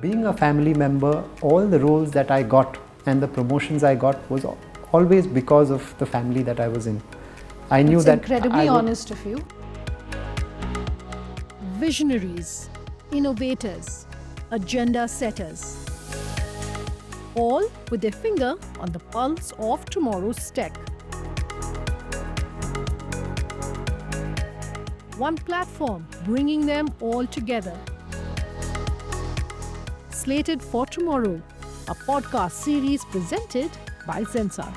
Being a family member, all the roles that I got and the promotions I got was always because of the family that I was in. I knew that incredibly honest of you. Visionaries, innovators, agenda setters, all with their finger on the pulse of tomorrow's tech. One platform bringing them all together. Slated for Tomorrow, a podcast series presented by Zensar.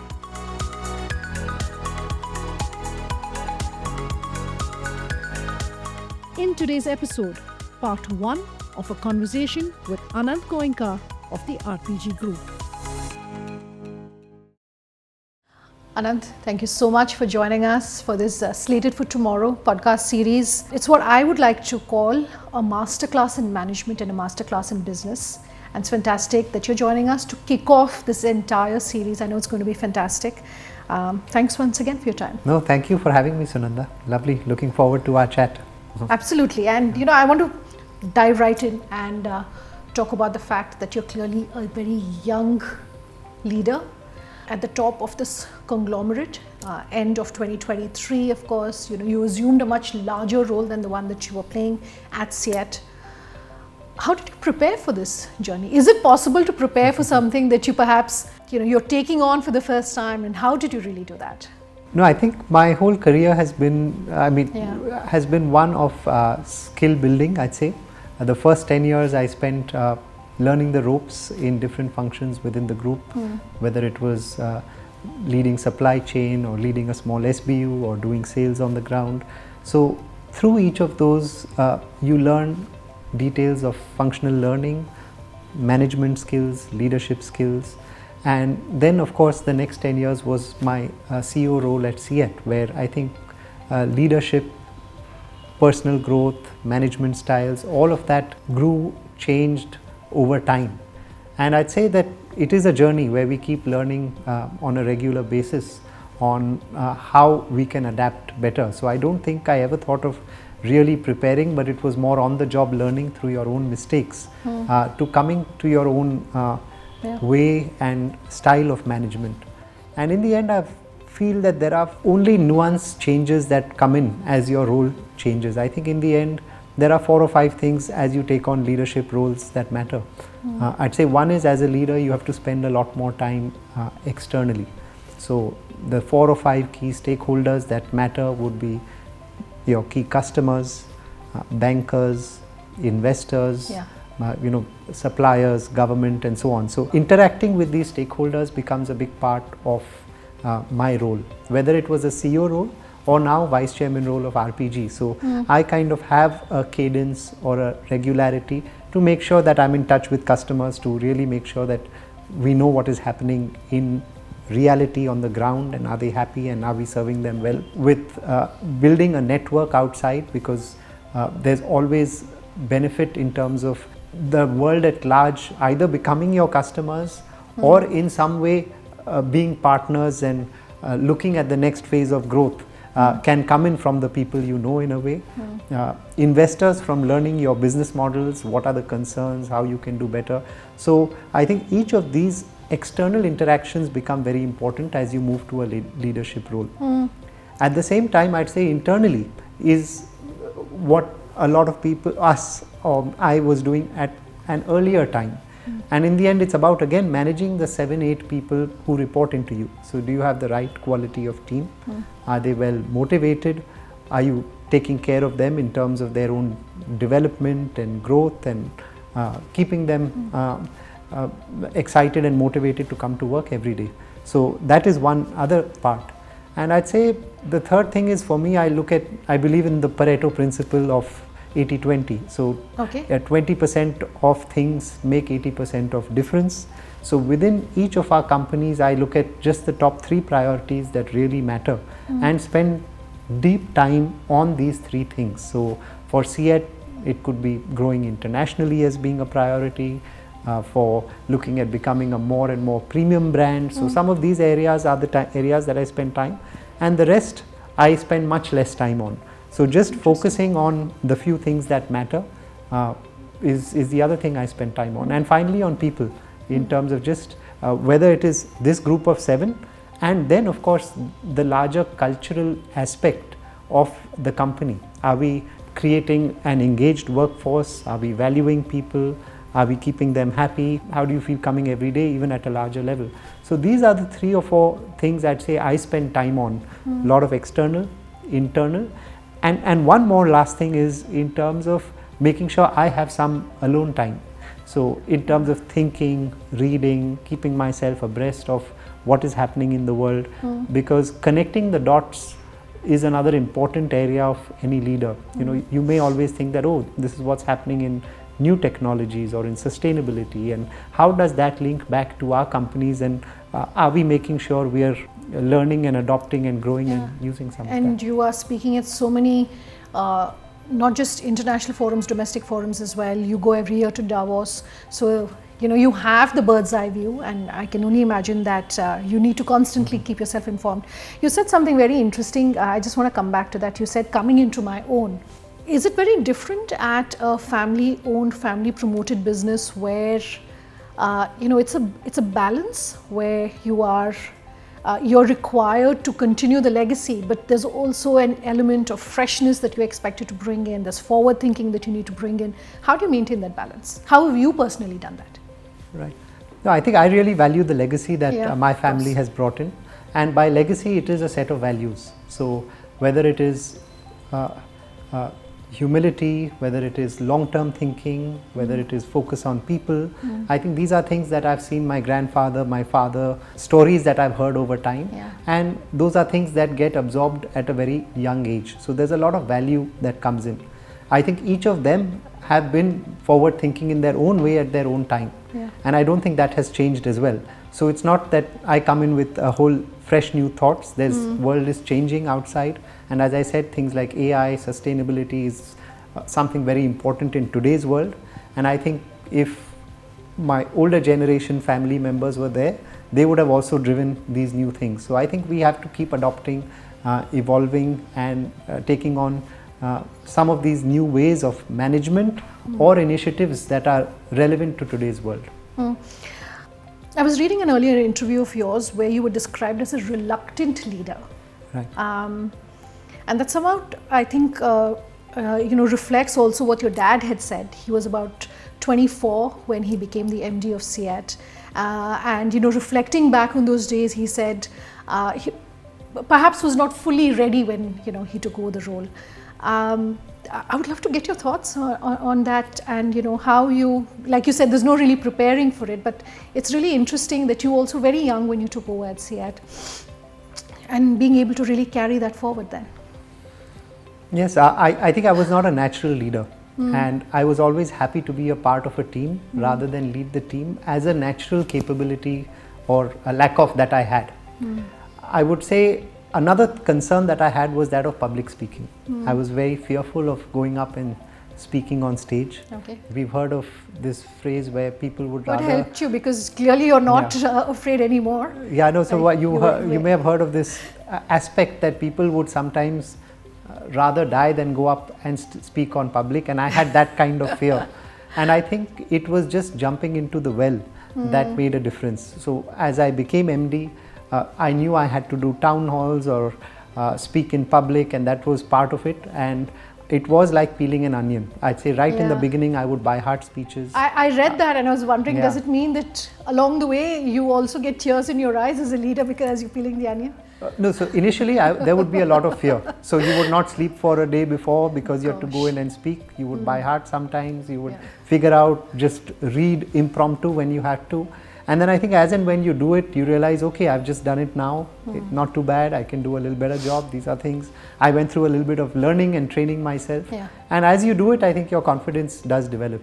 In today's episode, part 1 of a conversation with Anant Goenka of the RPG Group. Anant, thank you so much for joining us for this Slated for Tomorrow podcast series. It's what I would like to call a masterclass in management and a masterclass in business. And it's fantastic that you're joining us to kick off this entire series. I know it's going to be fantastic. Thanks once again for your time. No, thank you for having me, Sunanda. Lovely. Looking forward to our chat. Absolutely. And I want to dive right in and talk about the fact that you're clearly a very young leader at the top of this conglomerate. End of 2023, of course, you assumed a much larger role than the one that you were playing at CEAT. How did you prepare for this journey? Is it possible to prepare for something that you perhaps, you're taking on for the first time, and how did you really do that? No, I think my whole career has been, has been one of skill building, I'd say. The first 10 years I spent learning the ropes in different functions within the group, whether it was leading supply chain or leading a small SBU or doing sales on the ground. So through each of those, you learn details of functional learning, management skills, leadership skills. And then of course the next 10 years was my CEO role at CEAT, where I think leadership, personal growth, management styles, all of that grew, changed over time. And I'd say that it is a journey where we keep learning on a regular basis on how we can adapt better. So I don't think I ever thought of really preparing, but it was more on the job learning through your own mistakes to coming to your own way and style of management. And in the end, I feel that there are only nuance changes that come in as your role changes. I think in the end, there are 4 or 5 things as you take on leadership roles that matter. I'd say one is, as a leader, you have to spend a lot more time externally. So the 4 or 5 key stakeholders that matter would be your key customers, bankers, investors, suppliers, government, and so on. So interacting with these stakeholders becomes a big part of my role, whether it was a CEO role or now vice chairman role of RPG. So I kind of have a cadence or a regularity to make sure that I'm in touch with customers, to really make sure that we know what is happening in reality on the ground, and are they happy, and are we serving them well, with building a network outside, because there's always benefit in terms of the world at large either becoming your customers or in some way being partners and looking at the next phase of growth can come in from the people you know, in a way. Investors from learning your business models, what are the concerns, how you can do better. So I think each of these external interactions become very important as you move to a leadership role. At the same time, I'd say internally is what a lot of people, us or I, was doing at an earlier time. And in the end, it's about, again, managing the 7-8 people who report into you. So do you have the right quality of team? Are they well motivated? Are you taking care of them in terms of their own development and growth, and keeping them excited and motivated to come to work every day? So that is one other part. And I'd say the third thing is, for me, I believe in the Pareto principle of 80-20. So 20% of things make 80% of difference. So within each of our companies, I look at just the top 3 priorities that really matter and spend deep time on these 3 things. So for CEAT, it could be growing internationally as being a priority, for looking at becoming a more and more premium brand. So some of these areas are the areas that I spend time, and the rest I spend much less time on. So just focusing on the few things that matter is the other thing I spend time on. And finally on people, in terms of just whether it is this group of 7, and then of course the larger cultural aspect of the company. Are we creating an engaged workforce? Are we valuing people? Are we keeping them happy? How do you feel coming every day, even at a larger level? So these are the 3 or 4 things I'd say I spend time on. A lot of external, internal, and one more last thing is in terms of making sure I have some alone time. So in terms of thinking, reading, keeping myself abreast of what is happening in the world, because connecting the dots is another important area of any leader. You know, you may always think that, oh, this is what's happening in new technologies or in sustainability, and how does that link back to our companies, and are we making sure we are learning and adopting and growing and using some of that. And you are speaking at so many not just international forums, domestic forums as well. You go every year to Davos, so you know you have the bird's eye view, and I can only imagine that you need to constantly keep yourself informed. You said something very interesting. I just want to come back to that. You said coming into my own. Is it very different at a family-owned, family-promoted business where you know it's a balance where you are you're required to continue the legacy, but there's also an element of freshness that you're expected to bring in. There's forward thinking that you need to bring in. How do you maintain that balance? How have you personally done that? Right. No, I think I really value the legacy that my family has brought in, and by legacy it is a set of values. So whether it is humility, whether it is long-term thinking, whether it is focus on people. I think these are things that I've seen my grandfather, my father, stories that I've heard over time, and those are things that get absorbed at a very young age. So there's a lot of value that comes in. I think each of them have been forward thinking in their own way at their own time, and I don't think that has changed as well. So it's not that I come in with a whole fresh new thoughts. There's world is changing outside, and as I said, things like AI, sustainability is something very important in today's world. And I think if my older generation family members were there, they would have also driven these new things. So I think we have to keep adopting, evolving, and taking on some of these new ways of management or initiatives that are relevant to today's world. I was reading an earlier interview of yours where you were described as a reluctant leader. Right. And that somehow, I think, you know, reflects also what your dad had said. He was about 24 when he became the MD of CEAT. And, you know, reflecting back on those days, he said he perhaps was not fully ready when, you know, he took over the role. I would love to get your thoughts on that, and you know how you, like you said, there's no really preparing for it, but it's really interesting that you also very young when you took over at CEAT, and being able to really carry that forward then. Yes, I think I was not a natural leader, and I was always happy to be a part of a team rather than lead the team as a natural capability or a lack of that I had. I would say another concern that I had was that of public speaking. I was very fearful of going up and speaking on stage. Okay. We've heard of this phrase where people would What rather... helped you? Because clearly you're not afraid anymore. Yeah, no, so what you may have heard of this aspect that people would sometimes rather die than go up and speak on public, and I had that kind of fear. And I think it was just jumping into the well that made a difference. So as I became MD, I knew I had to do town halls or speak in public, and that was part of it. And it was like peeling an onion. I'd say right in the beginning, I would by heart speeches. I read that and I was wondering, does it mean that along the way you also get tears in your eyes as a leader because you're peeling the onion? No, so initially there would be a lot of fear. So you would not sleep for a day before because you have to go in and speak. You would by heart sometimes, you would figure out, just read impromptu when you had to. And then I think as and when you do it, you realize, okay, I've just done it now. It's not too bad. I can do a little better job. These are things. I went through a little bit of learning and training myself. And as you do it, I think your confidence does develop.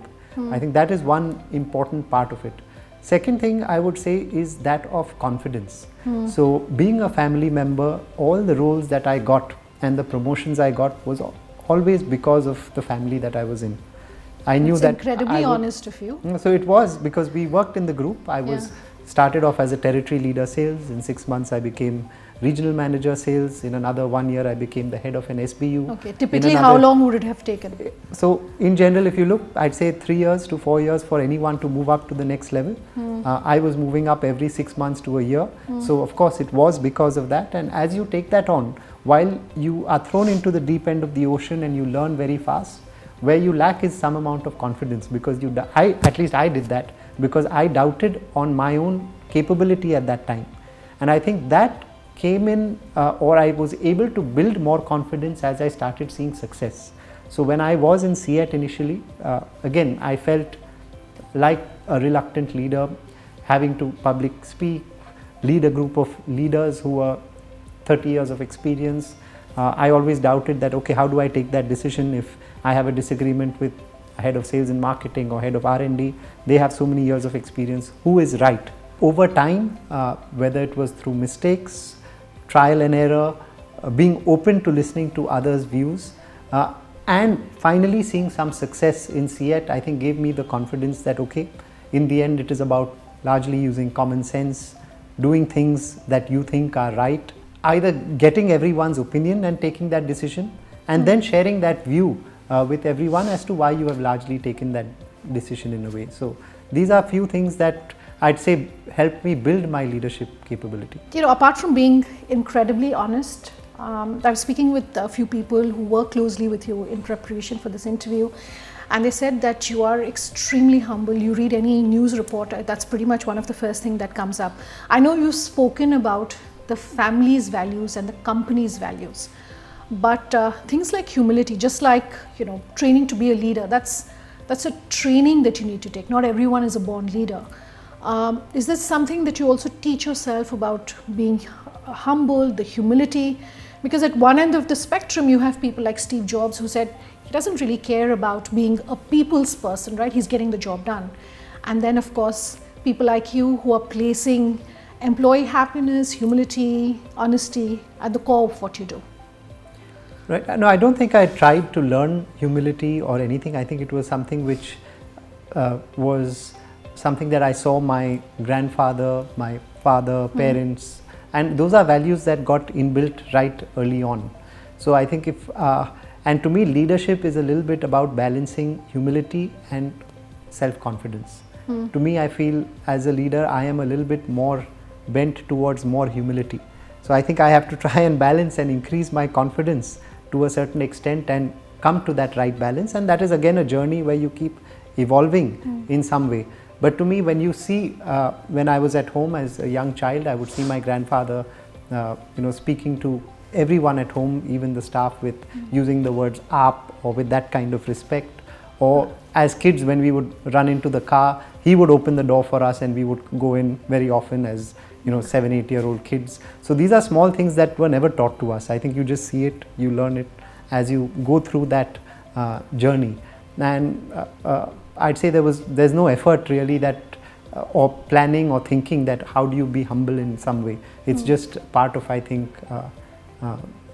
I think that is one important part of it. Second thing I would say is that of confidence. So being a family member, all the roles that I got and the promotions I got was always because of the family that I was in. I knew that incredibly honest of you. So it was because we worked in the group. I was started off as a territory leader sales. In 6 months I became regional manager sales. In another 1 year I became the head of an SBU. Okay, typically how long would it have taken? So in general, if you look, I'd say 3 years to 4 years for anyone to move up to the next level. I was moving up every 6 months to a year. So of course it was because of that, and as you take that on, while you are thrown into the deep end of the ocean and you learn very fast, where you lack is some amount of confidence, because at least I did that, because I doubted on my own capability at that time. And I think that came in, or I was able to build more confidence as I started seeing success. So when I was in CET initially, again I felt like a reluctant leader, having to public speak, lead a group of leaders who were 30 years of experience. I always doubted that, okay, how do I take that decision if I have a disagreement with head of sales and marketing or head of R&D? They have so many years of experience. Who is right? Over time, whether it was through mistakes, trial and error, being open to listening to others' views, and finally seeing some success in CET, I think gave me the confidence that, okay, in the end it is about largely using common sense, doing things that you think are right, either getting everyone's opinion and taking that decision, and then sharing that view with everyone as to why you have largely taken that decision in a way. So these are few things that I'd say helped me build my leadership capability. You know, apart from being incredibly honest, I was speaking with a few people who work closely with you in preparation for this interview, and they said that you are extremely humble. You read any news report, that's pretty much one of the first things that comes up. I know you've spoken about the family's values and the company's values, but things like humility, just like, you know, training to be a leader, that's a training that you need to take. Not everyone is a born leader. Is this something that you also teach yourself about being humble, the humility? Because at one end of the spectrum, you have people like Steve Jobs, who said he doesn't really care about being a people's person, right? He's getting the job done. And then, of course, people like you who are placing employee happiness, humility, honesty at the core of what you do. Right. No, I don't think I tried to learn humility or anything. I think it was something which was something that I saw my grandfather, my father, parents, and those are values that got inbuilt right early on. So I think and to me, leadership is a little bit about balancing humility and self-confidence. To me, I feel as a leader, I am a little bit more bent towards more humility. So I think I have to try and balance and increase my confidence to a certain extent and come to that right balance. And that is again a journey where you keep evolving in some way. But to me, when you see, when I was at home as a young child, I would see my grandfather, speaking to everyone at home, even the staff, with using the words aap or with that kind of respect. Or as kids, when we would run into the car, he would open the door for us and we would go in very often as 7, 8-year-old kids. So these are small things that were never taught to us. I think you just see it, you learn it as you go through that journey. And I'd say there's no effort really that or planning or thinking that how do you be humble in some way. It's just part of, I think,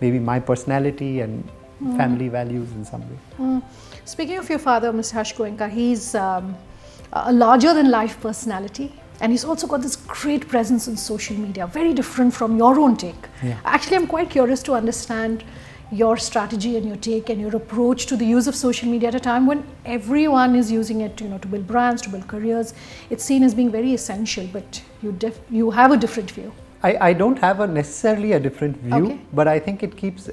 maybe my personality and family values in some way. Speaking of your father, Mr. Harsh Goenka, he's a larger than life personality, and he's also got this great presence in social media, very different from your own take. Yeah. Actually, I'm quite curious to understand your strategy and your take and your approach to the use of social media at a time when everyone is using it, to build brands, to build careers. It's seen as being very essential, but you have a different view. I don't have necessarily a different view, but I think it keeps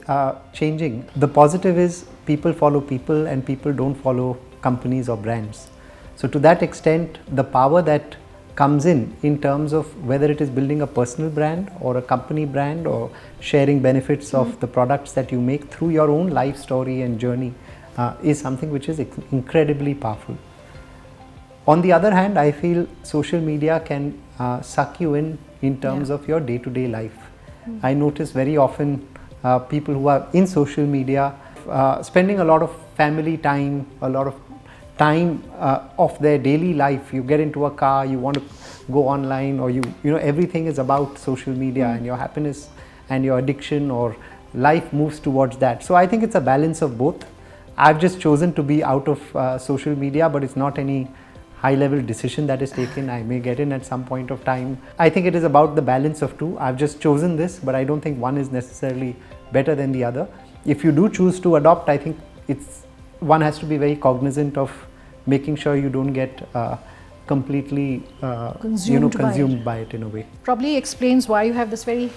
changing. The positive is people follow people and people don't follow companies or brands. So to that extent, the power that comes in terms of whether it is building a personal brand or a company brand or sharing benefits of the products that you make through your own life story and journey is something which is incredibly powerful. On the other hand, I feel social media can suck you in terms of your day-to-day life. I notice very often people who are in social media spending a lot of family time, a lot of time of their daily life. You get into a car, you want to go online, or everything is about social media and your happiness and your addiction or life moves towards that. So I think it's a balance of both. I've just chosen to be out of social media, but it's not any high level decision that is taken. I may get in at some point of time. I think it is about the balance of two. I've just chosen this, but I don't think one is necessarily better than the other. If you do choose to adopt, I think one has to be very cognizant of making sure you don't get completely consumed by it in a way. Probably explains why you have this very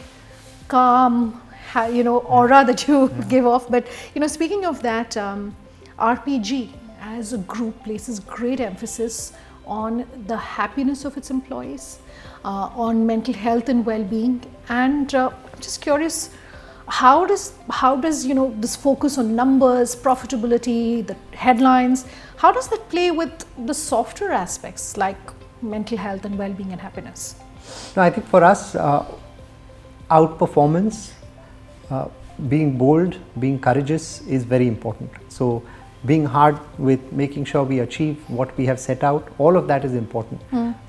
calm aura that you give off. But speaking of that, RPG as a group places great emphasis on the happiness of its employees, on mental health and well-being. And I'm just curious, how does this focus on numbers, profitability, the headlines, how does that play with the softer aspects like mental health and well-being and happiness? No, I think for us, outperformance, being bold, being courageous is very important. So being hard with making sure we achieve what we have set out, all of that is important.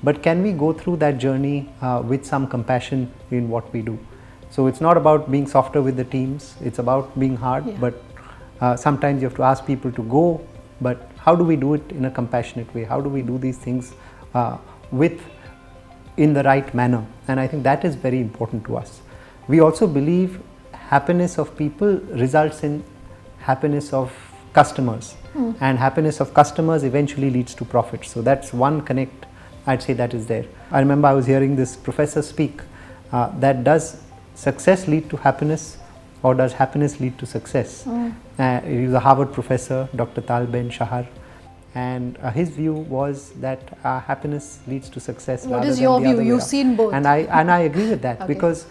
But can we go through that journey with some compassion in what we do? So it's not about being softer with the teams, it's about being hard, but sometimes you have to ask people to go, but how do we do it in a compassionate way? How do we do these things in the right manner? And I think that is very important to us. We also believe happiness of people results in happiness of customers, and happiness of customers eventually leads to profit. So that's one connect, I'd say, that is there. I remember I was hearing this professor speak that does success lead to happiness, or does happiness lead to success? He was a Harvard professor, Dr. Tal Ben Shahar, and his view was that happiness leads to success. What is your view? You've seen both. And I agree with that, because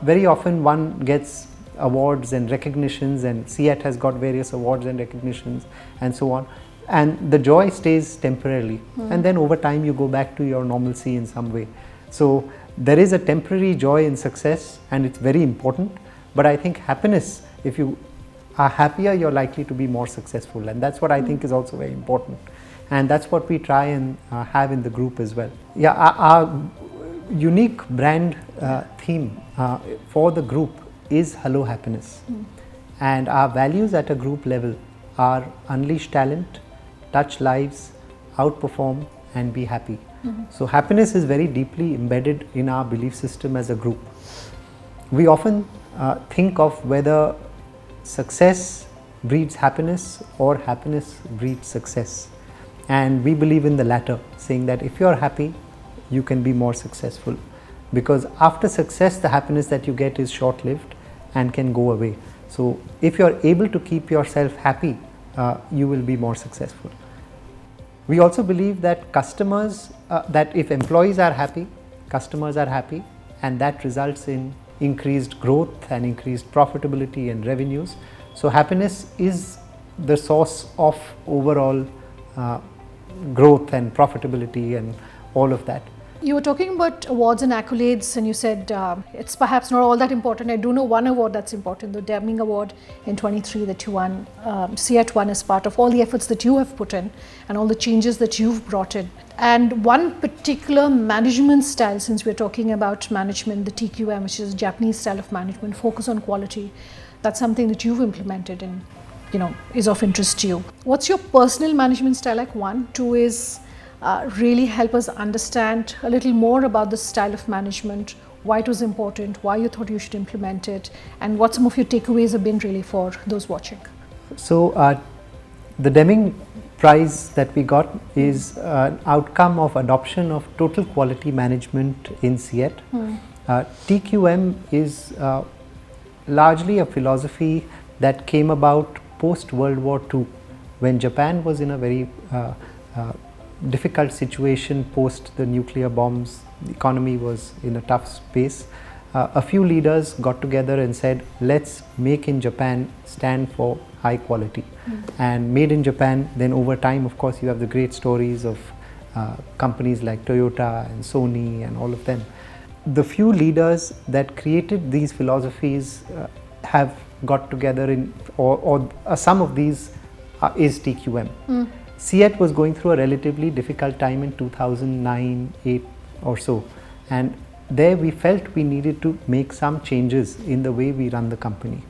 very often one gets awards and recognitions, and CEAT has got various awards and recognitions and so on, and the joy stays temporarily, and then over time you go back to your normalcy in some way. So there is a temporary joy in success, and it's very important, but I think happiness, if you are happier, you're likely to be more successful, and that's what I think is also very important, and that's what we try and have in the group as well. Yeah, our unique brand theme for the group is Hello Happiness, and our values at a group level are unleash talent, touch lives, outperform, and be happy. So happiness is very deeply embedded in our belief system as a group. We often think of whether success breeds happiness or happiness breeds success, and we believe in the latter, saying that if you're happy, you can be more successful, because after success the happiness that you get is short-lived and can go away. So if you're able to keep yourself happy, you will be more successful. We also believe that customers, that if employees are happy, customers are happy, and that results in increased growth and increased profitability and revenues. So happiness is the source of overall growth and profitability and all of that. You were talking about awards and accolades, and you said it's perhaps not all that important. I do know one award that's important, the Deming Award in 23 that you won. CEAT won as part of all the efforts that you have put in and all the changes that you've brought in. And one particular management style, since we're talking about management, the TQM, which is a Japanese style of management, focus on quality, that's something that you've implemented and is of interest to you. What's your personal management style like? One. Two is really help us understand a little more about the style of management, why it was important, why you thought you should implement it, and what some of your takeaways have been really for those watching. So the Deming Prize that we got is an outcome of adoption of total quality management in CEAT. TQM is largely a philosophy that came about post World War II, when Japan was in a very difficult situation post the nuclear bombs. The economy was in a tough space. A few leaders got together and said, let's make in Japan stand for high quality. And made in Japan, then over time, of course, you have the great stories of companies like Toyota and Sony and all of them. The few leaders that created these philosophies have got together in, or some of these is TQM. CEAT was going through a relatively difficult time in 2009-8 or so, and there we felt we needed to make some changes in the way we run the company.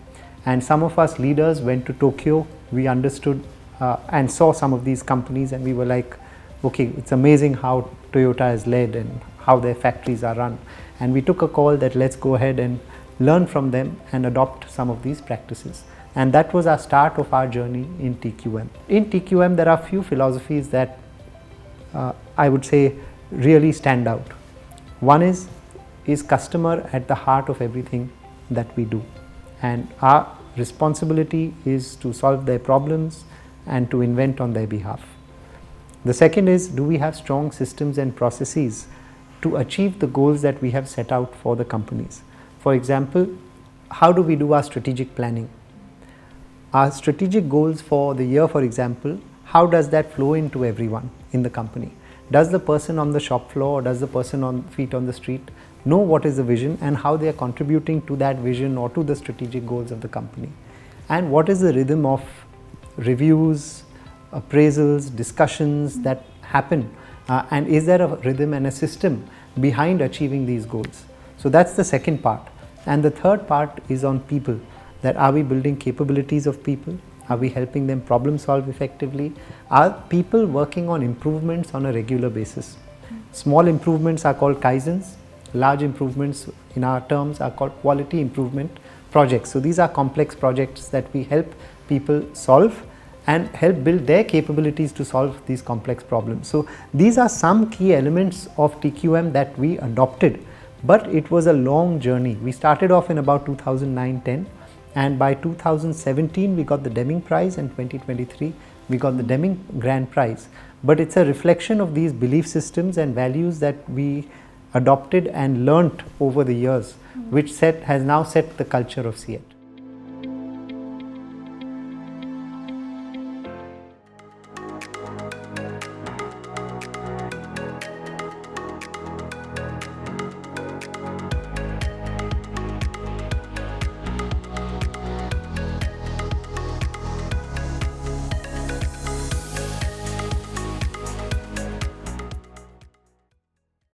And some of us leaders went to Tokyo. We understood and saw some of these companies, and we were like, okay, it's amazing how Toyota is led and how their factories are run. And we took a call that let's go ahead and learn from them and adopt some of these practices. And that was our start of our journey in TQM. In TQM, there are few philosophies that I would say really stand out. One is customer at the heart of everything that we do. And our responsibility is to solve their problems and to invent on their behalf. The second is, do we have strong systems and processes to achieve the goals that we have set out for the companies? For example, how do we do our strategic planning? Our strategic goals for the year, for example, how does that flow into everyone in the company? Does the person on the shop floor or does the person on feet on the street know what is the vision and how they are contributing to that vision or to the strategic goals of the company? And what is the rhythm of reviews, appraisals, discussions that happen, and is there a rhythm and a system behind achieving these goals? So that's the second part. And the third part is on people, that are we building capabilities of people? Are we helping them problem solve effectively? Are people working on improvements on a regular basis? Small improvements are called kaizens, large improvements in our terms are called quality improvement projects. So these are complex projects that we help people solve and help build their capabilities to solve these complex problems. So these are some key elements of TQM that we adopted, but it was a long journey. We started off in about 2009-10, and by 2017 we got the Deming Prize, and 2023 we got the Deming Grand Prize. But it's a reflection of these belief systems and values that we adopted and learnt over the years, which has now set the culture of CEAT.